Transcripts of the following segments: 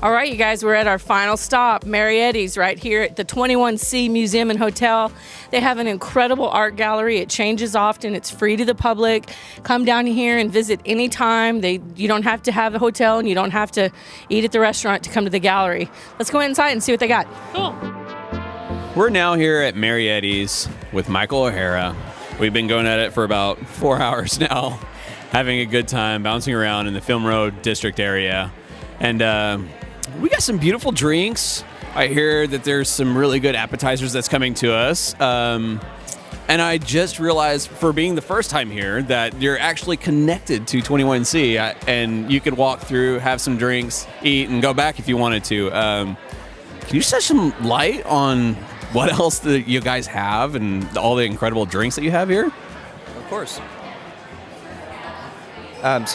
All right, you guys, we're at our final stop, Mary Eddy's, right here at the 21C Museum and Hotel. They have an incredible art gallery. It changes often. It's free to the public. Come down here and visit anytime. You don't have to have a hotel, and you don't have to eat at the restaurant to come to the gallery. Let's go inside and see what they got. Cool. We're now here at Mary Eddy's with Michael O'Hara. We've been going at it for about 4 hours now, having a good time, bouncing around in the Film Road district area. And we got some beautiful drinks. I hear that there's some really good appetizers that's coming to us. And I just realized, for being the first time here, that you're actually connected to 21C. And you could walk through, have some drinks, eat, and go back if you wanted to. Can you shed some light on what else that you guys have and all the incredible drinks that you have here? Of course. I'm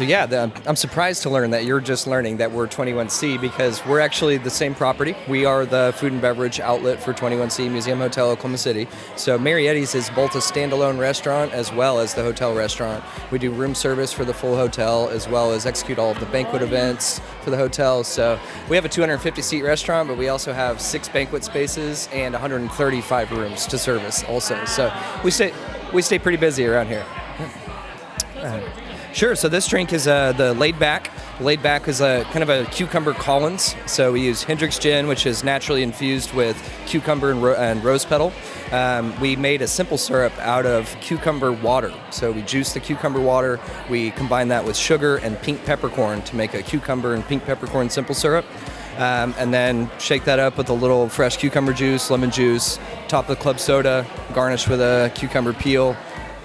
surprised to learn that you're just learning that we're 21C, because we're actually the same property. We are the food and beverage outlet for 21C Museum Hotel Oklahoma City. So Mary Eddy's is both a standalone restaurant as well as the hotel restaurant. We do room service for the full hotel as well as execute all of the banquet events for the hotel. So we have a 250-seat restaurant, but we also have 6 banquet spaces and 135 rooms to service also. So we stay pretty busy around here. Sure. So this drink is the Laid Back. Laid Back is a kind of a cucumber Collins. So we use Hendrick's gin, which is naturally infused with cucumber and rose petal. We made a simple syrup out of cucumber water. So we juice the cucumber water. We combine that with sugar and pink peppercorn to make a cucumber and pink peppercorn simple syrup. And then shake that up with a little fresh cucumber juice, lemon juice, top of the club soda, garnished with a cucumber peel.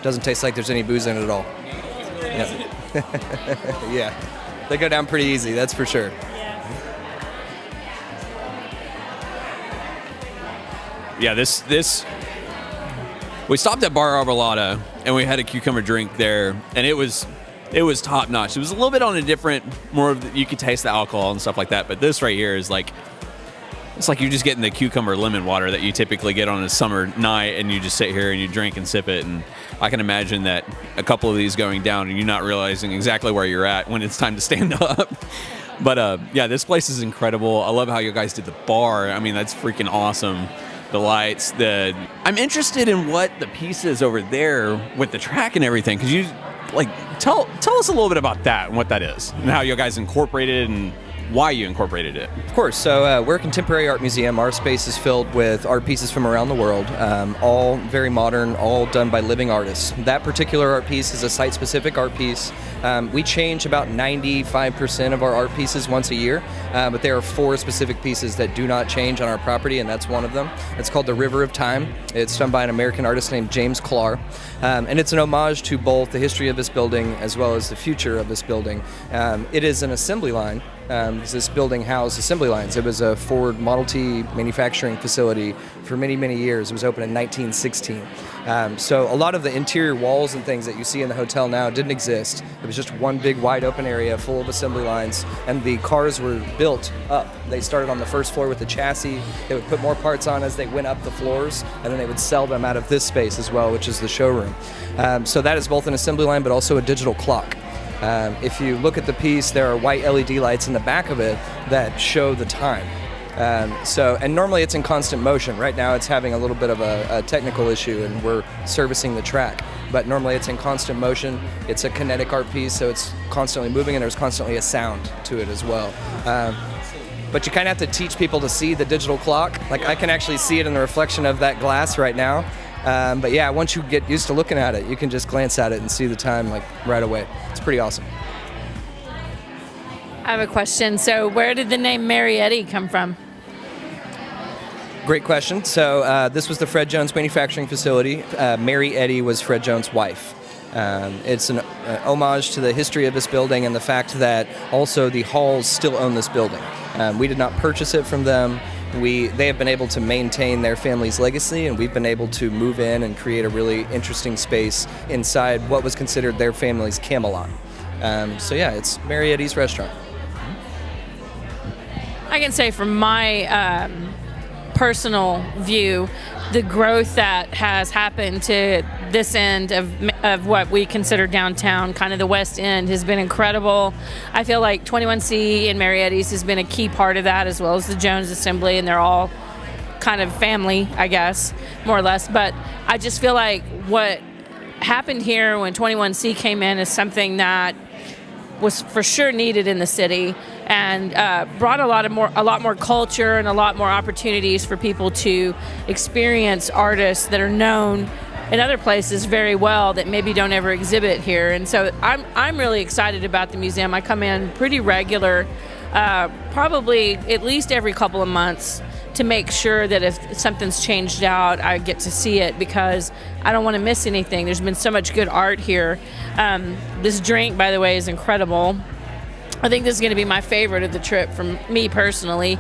Doesn't taste like there's any booze in it at all. Yeah. Yeah, they go down pretty easy, that's for sure. Yeah, this we stopped at Bar Arbolada and we had a cucumber drink there, and it was top notch. It was a little bit on a different, you could taste the alcohol and stuff like that, but this right here is like, it's like you're just getting the cucumber lemon water that you typically get on a summer night, and you just sit here and you drink and sip it. And I can imagine that a couple of these going down and you not realizing exactly where you're at when it's time to stand up. But yeah, this place is incredible. I love how you guys did the bar. I mean, that's freaking awesome. The lights, I'm interested in what the piece is over there with the track and everything. Could you tell us a little bit about that and what that is and how you guys incorporated and why you incorporated it? Of course. So we're a contemporary art museum. Our space is filled with art pieces from around the world, all very modern, all done by living artists. That particular art piece is a site-specific art piece. We change about 95% of our art pieces once a year, but there are 4 specific pieces that do not change on our property, and that's one of them. It's called The River of Time. It's done by an American artist named James Clark, and it's an homage to both the history of this building as well as the future of this building. It is an assembly line. This building housed assembly lines. It was a Ford Model T manufacturing facility for many, many years. It was opened in 1916. So a lot of the interior walls and things that you see in the hotel now didn't exist. It was just one big wide open area full of assembly lines, and the cars were built up. They started on the first floor with the chassis. They would put more parts on as they went up the floors, and then they would sell them out of this space as well, which is the showroom. So that is both an assembly line but also a digital clock. If you look at the piece, there are white LED lights in the back of it that show the time. And normally it's in constant motion. Right now it's having a little bit of a technical issue, and we're servicing the track. But normally it's in constant motion. It's a kinetic art piece, so it's constantly moving, and there's constantly a sound to it as well. But you kind of have to teach people to see the digital clock. Like, I can actually see it in the reflection of that glass right now. But yeah, once you get used to looking at it, you can just glance at it and see the time right away. It's pretty awesome. I have a question. So where did the name Mary Eddy come from? Great question. So this was the Fred Jones manufacturing facility. Mary Eddy was Fred Jones' wife. It's an homage to the history of this building and the fact that also the Halls still own this building. We did not purchase it from them. They have been able to maintain their family's legacy, and we've been able to move in and create a really interesting space inside what was considered their family's Camelot. So yeah, it's Mary Eddy's restaurant. I can say from my personal view, the growth that has happened to this end of what we consider downtown, kind of the West End, has been incredible. I feel like 21C and Mary Eddy's has been a key part of that, as well as the Jones Assembly, and they're all kind of family, I guess, more or less. But I just feel like what happened here when 21C came in is something that was for sure needed in the city, and brought a lot more culture and a lot more opportunities for people to experience artists that are known in other places very well that maybe don't ever exhibit here. And so I'm really excited about the museum. I come in pretty regular, probably at least every couple of months, to make sure that if something's changed out, I get to see it, because I don't want to miss anything. There's been so much good art here. This drink, by the way, is incredible. I think this is going to be my favorite of the trip from me personally.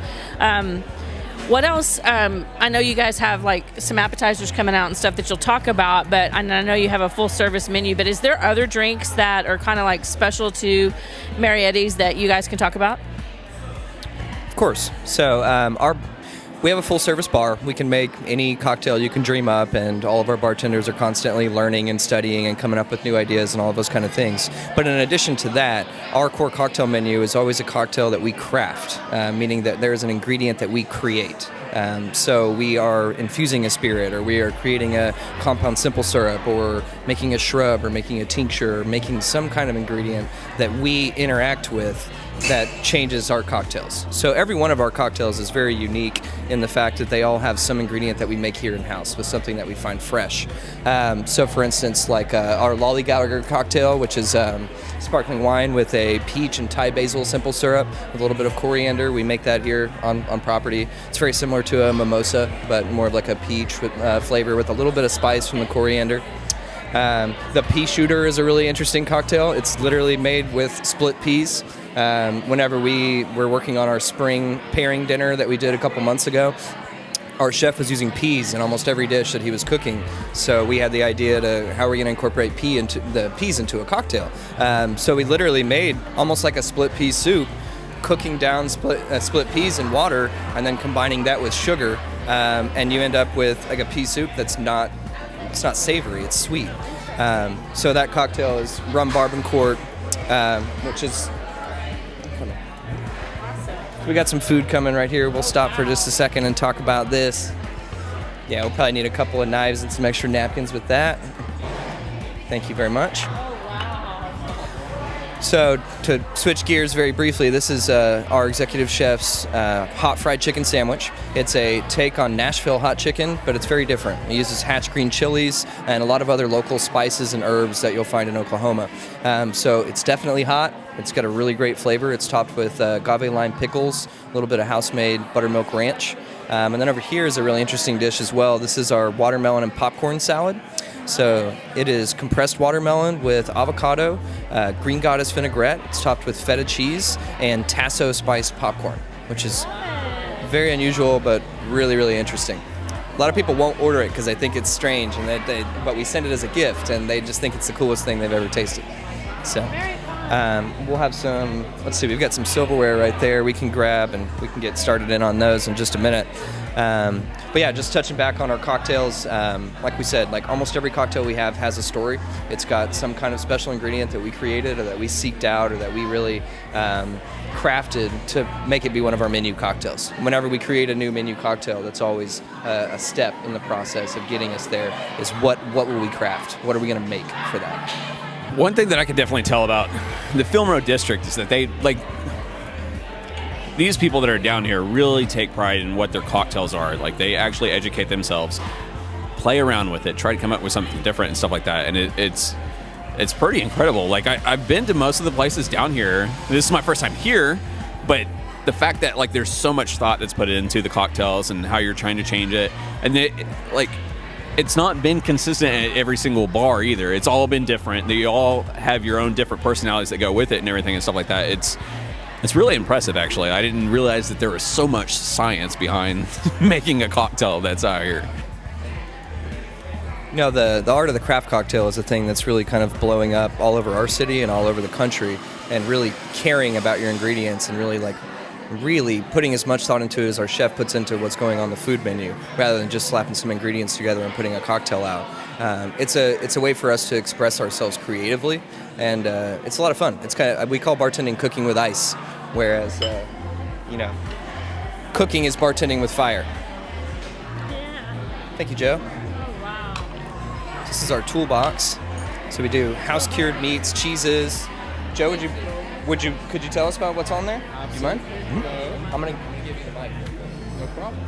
What else? I know you guys have like some appetizers coming out and stuff that you'll talk about, but I know you have a full service menu, but is there other drinks that are kind of like special to Mary Eddy's that you guys can talk about? Of course. So we have a full-service bar. We can make any cocktail you can dream up, and all of our bartenders are constantly learning and studying and coming up with new ideas and all of those kind of things. But in addition to that, our core cocktail menu is always a cocktail that we craft, meaning that there is an ingredient that we create. So we are infusing a spirit, or we are creating a compound simple syrup, or making a shrub, or making a tincture, or making some kind of ingredient that we interact with that changes our cocktails. So every one of our cocktails is very unique in the fact that they all have some ingredient that we make here in-house with something that we find fresh. So for instance, like our Lollygagger Cocktail, which is sparkling wine with a peach and Thai basil simple syrup with a little bit of coriander. We make that here on property. It's very similar to a mimosa, but more of like a peach with, flavor with a little bit of spice from the coriander. The Peashooter is a really interesting cocktail. It's literally made with split peas. Whenever we were working on our spring pairing dinner that we did a couple months ago, our chef was using peas in almost every dish that he was cooking. So we had the idea to how are we going to incorporate peas into a cocktail. So we literally made almost like a split pea soup, cooking down split peas in water and then combining that with sugar, and you end up with like a pea soup that's not savory, it's sweet. So that cocktail is rum barbancourt, which is... We got some food coming right here. We'll stop for just a second and talk about this. Yeah, we'll probably need a couple of knives and some extra napkins with that. Thank you very much. So to switch gears very briefly, this is our executive chef's hot fried chicken sandwich. It's a take on Nashville hot chicken, but it's very different. It uses hatch green chilies and a lot of other local spices and herbs that you'll find in Oklahoma. So it's definitely hot. It's got a really great flavor. It's topped with agave lime pickles, a little bit of house-made buttermilk ranch. And then over here is a really interesting dish as well. This is our watermelon and popcorn salad. So it is compressed watermelon with avocado, green goddess vinaigrette. It's topped with feta cheese and tasso spiced popcorn, which is very unusual but really, really interesting. A lot of people won't order it because they think it's strange, and but we send it as a gift, and they just think it's the coolest thing they've ever tasted. So we'll have some, let's see, we've got some silverware right there we can grab, and we can get started in on those in just a minute. But yeah, just touching back on our cocktails, like we said, like almost every cocktail we have has a story. It's got some kind of special ingredient that we created or that we seeked out or that we really crafted to make it be one of our menu cocktails. Whenever we create a new menu cocktail, that's always a step in the process of getting us there, is what will we craft? What are we going to make for that? One thing that I can definitely tell about the Film Road District is that they, like, these people that are down here really take pride in what their cocktails are. Like, they actually educate themselves, play around with it, try to come up with something different and stuff like that. And it's pretty incredible. Like, I've been to most of the places down here. This is my first time here, but the fact that, like, there's so much thought that's put into the cocktails and how you're trying to change it, and it's not been consistent at every single bar either. It's all been different. They all have your own different personalities that go with it and everything and stuff like that. It's really impressive, actually. I didn't realize that there was so much science behind making a cocktail that's out here. You know, the art of the craft cocktail is a thing that's really kind of blowing up all over our city and all over the country, and really caring about your ingredients and really like really putting as much thought into it as our chef puts into what's going on the food menu, rather than just slapping some ingredients together and putting a cocktail out. It's a way for us to express ourselves creatively, and it's a lot of fun. It's we call bartending cooking with ice, whereas cooking is bartending with fire. Yeah. Thank you, Joe. Oh, wow. This is our toolbox. So we do house cured meats, cheeses. Joe, could you tell us about what's on there? Do you mind? Mm-hmm. I'm gonna give you the mic. No problem.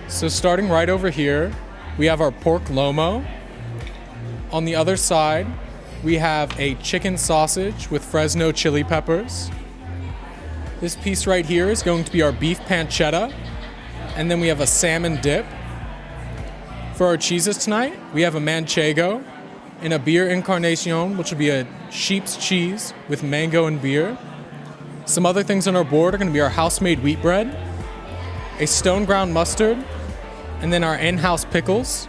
So starting right over here, we have our pork lomo. On the other side, we have a chicken sausage with Fresno chili peppers. This piece right here is going to be our beef pancetta. And then we have a salmon dip. For our cheeses tonight, we have a manchego and a beer incarnation, which will be a sheep's cheese with mango and beer. Some other things on our board are going to be our house-made wheat bread, a stone ground mustard, and then our in-house pickles,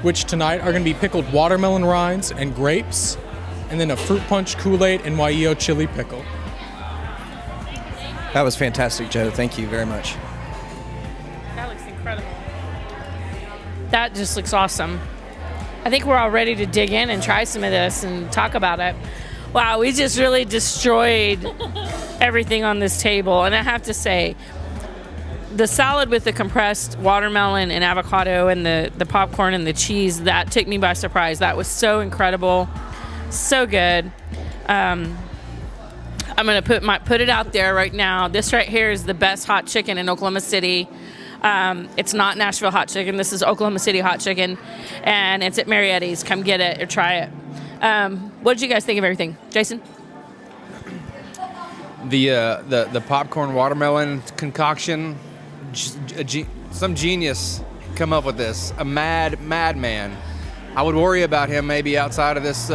which tonight are going to be pickled watermelon rinds and grapes, and then a fruit punch Kool-Aid and Waio chili pickle. That was fantastic, Joe. Thank you very much. That looks incredible. That just looks awesome. I think we're all ready to dig in and try some of this and talk about it. Wow, we just really destroyed everything on this table. And I have to say, the salad with the compressed watermelon and avocado and the popcorn and the cheese, that took me by surprise. That was so incredible. So good. I'm going to put it out there right now. This right here is the best hot chicken in Oklahoma City. It's not Nashville hot chicken. This is Oklahoma City hot chicken, and it's at Mary Eddy's. Come get it or try it. What did you guys think of everything, Jason? The popcorn watermelon concoction, some genius come up with this. A madman. I would worry about him maybe outside of this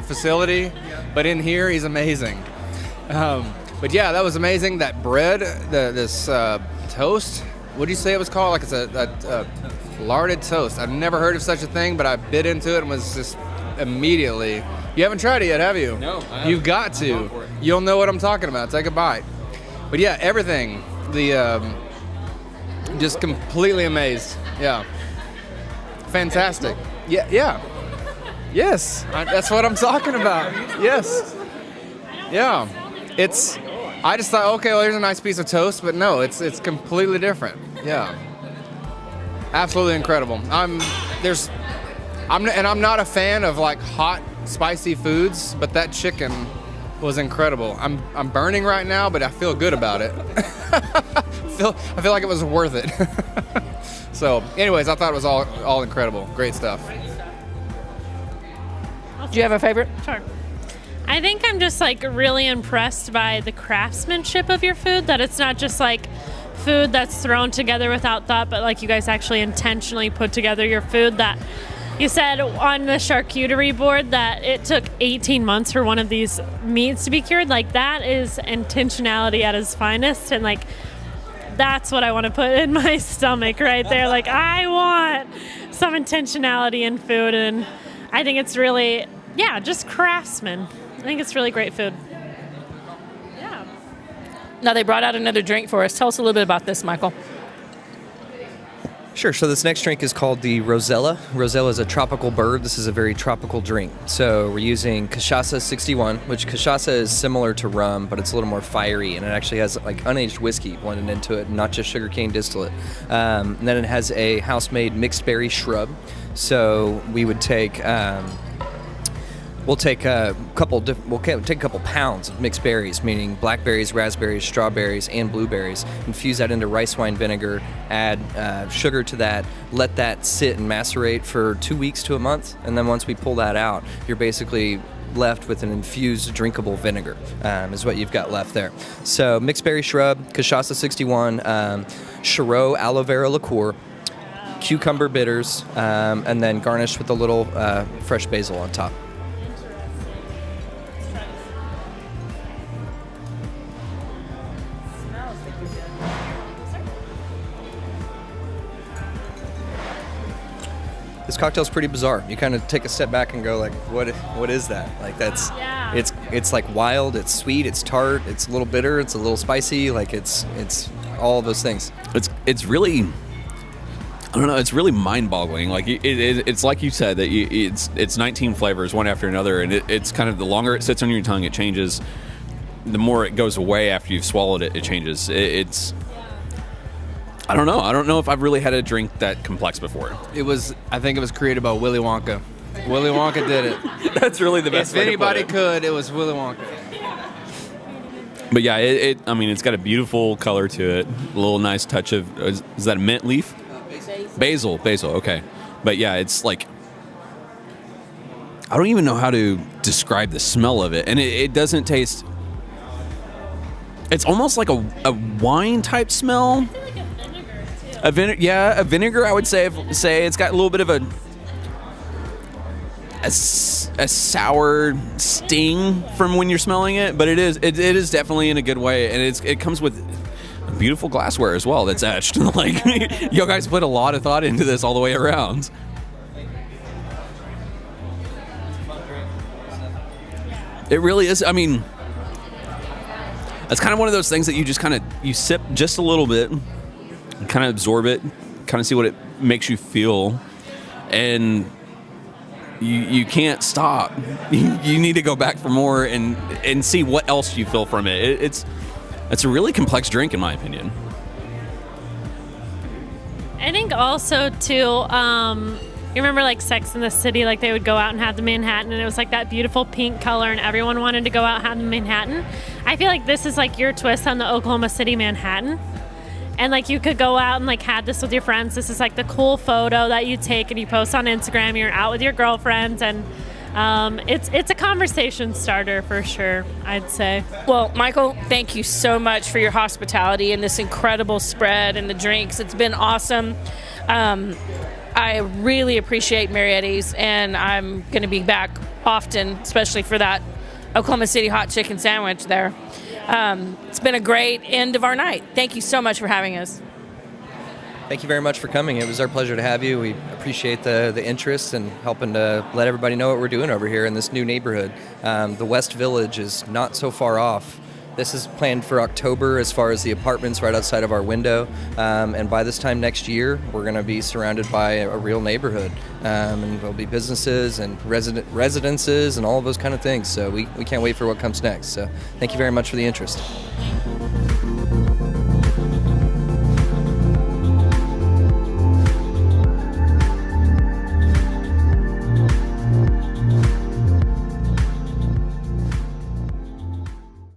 facility, but in here he's amazing. But yeah, that was amazing. That bread, this toast. What do you say it was called? Like it's a larded toast. I've never heard of such a thing, but I bit into it and was just immediately. You haven't tried it yet, have you? No, I haven't. You've got to. You'll know what I'm talking about. Take a bite. But yeah, everything. Just completely amazed. Yeah. Fantastic. Yeah. Yes, that's what I'm talking about. Yes. Yeah. I just thought, okay, well, here's a nice piece of toast, but no, it's completely different. Yeah. Absolutely incredible. I'm not a fan of like hot, spicy foods, but that chicken was incredible. I'm burning right now, but I feel good about it. I feel like it was worth it. So, anyways, I thought it was all incredible. Great stuff. Do you have a favorite? Sure. I think I'm just like really impressed by the craftsmanship of your food, that it's not just like food that's thrown together without thought, but like you guys actually intentionally put together your food. That you said on the charcuterie board that it took 18 months for one of these meats to be cured. Like that is intentionality at its finest, and like that's what I want to put in my stomach right there. Like I want some intentionality in food, and I think it's really, just craftsman. I think it's really great food. Yeah. Now they brought out another drink for us. Tell us a little bit about this, Michael. Sure. So this next drink is called the Rosella. Rosella is a tropical bird. This is a very tropical drink. So we're using Cachaça 61, which Cachaça is similar to rum, but it's a little more fiery, and it actually has like unaged whiskey blended into it, not just sugarcane distillate. And then it has a house-made mixed berry shrub. So we would take... We'll take a couple pounds of mixed berries, meaning blackberries, raspberries, strawberries, and blueberries. Infuse that into rice wine vinegar. Add sugar to that. Let that sit and macerate for 2 weeks to a month, and then once we pull that out, you're basically left with an infused drinkable vinegar. Is what you've got left there. So mixed berry shrub, Cachaça 61, Chirot aloe vera liqueur, cucumber bitters, and then garnished with a little fresh basil on top. This cocktail's pretty bizarre. You kind of take a step back and go like, what is that? Like it's like wild, it's sweet, it's tart, it's a little bitter, it's a little spicy. Like it's all of those things. It's really, I don't know, it's really mind-boggling. Like it's like you said that it's 19 flavors one after another, and it's kind of the longer it sits on your tongue, it changes. The more it goes away after you've swallowed it, it changes. It's I don't know. I don't know if I've really had a drink that complex before. I think it was created by Willy Wonka. Willy Wonka did it. That's really the best If way to put anybody it. could, it was Willy Wonka. But yeah, I mean, it's got a beautiful color to it. A little nice touch of, is that a mint leaf? Basil. Okay. But yeah, it's like, I don't even know how to describe the smell of it. And it doesn't taste, it's almost like a wine type smell. A vinegar. I would say it's got a little bit of a sour sting from when you're smelling it, but it is definitely in a good way, and it comes with beautiful glassware as well that's etched. Like, you guys put a lot of thought into this all the way around. It really is. I mean, it's kind of one of those things that you just you sip just a little bit, kind of absorb it, kind of see what it makes you feel, and you can't stop. You need to go back for more and see what else you feel from it. It's a really complex drink, in my opinion. I think also too, you remember like Sex and the City, like they would go out and have the Manhattan, and it was like that beautiful pink color, and everyone wanted to go out and have the Manhattan. I feel like this is like your twist on the Oklahoma City Manhattan. And like you could go out and like have this with your friends. This is like the cool photo that you take and you post on Instagram. You're out with your girlfriends, and it's a conversation starter for sure, I'd say. Well, Michael, thank you so much for your hospitality and this incredible spread and the drinks. It's been awesome. I really appreciate Mary Eddy's, and I'm going to be back often, especially for that Oklahoma City hot chicken sandwich there. It's been a great end of our night. Thank you so much for having us. Thank you very much for coming. It was our pleasure to have you. We appreciate the interest and helping to let everybody know what we're doing over here in this new neighborhood. The West Village is not so far off. This is planned for October as far as the apartments right outside of our window. And by this time next year, we're going to be surrounded by a real neighborhood. And there'll be businesses and residences and all of those kind of things. So we can't wait for what comes next. So thank you very much for the interest.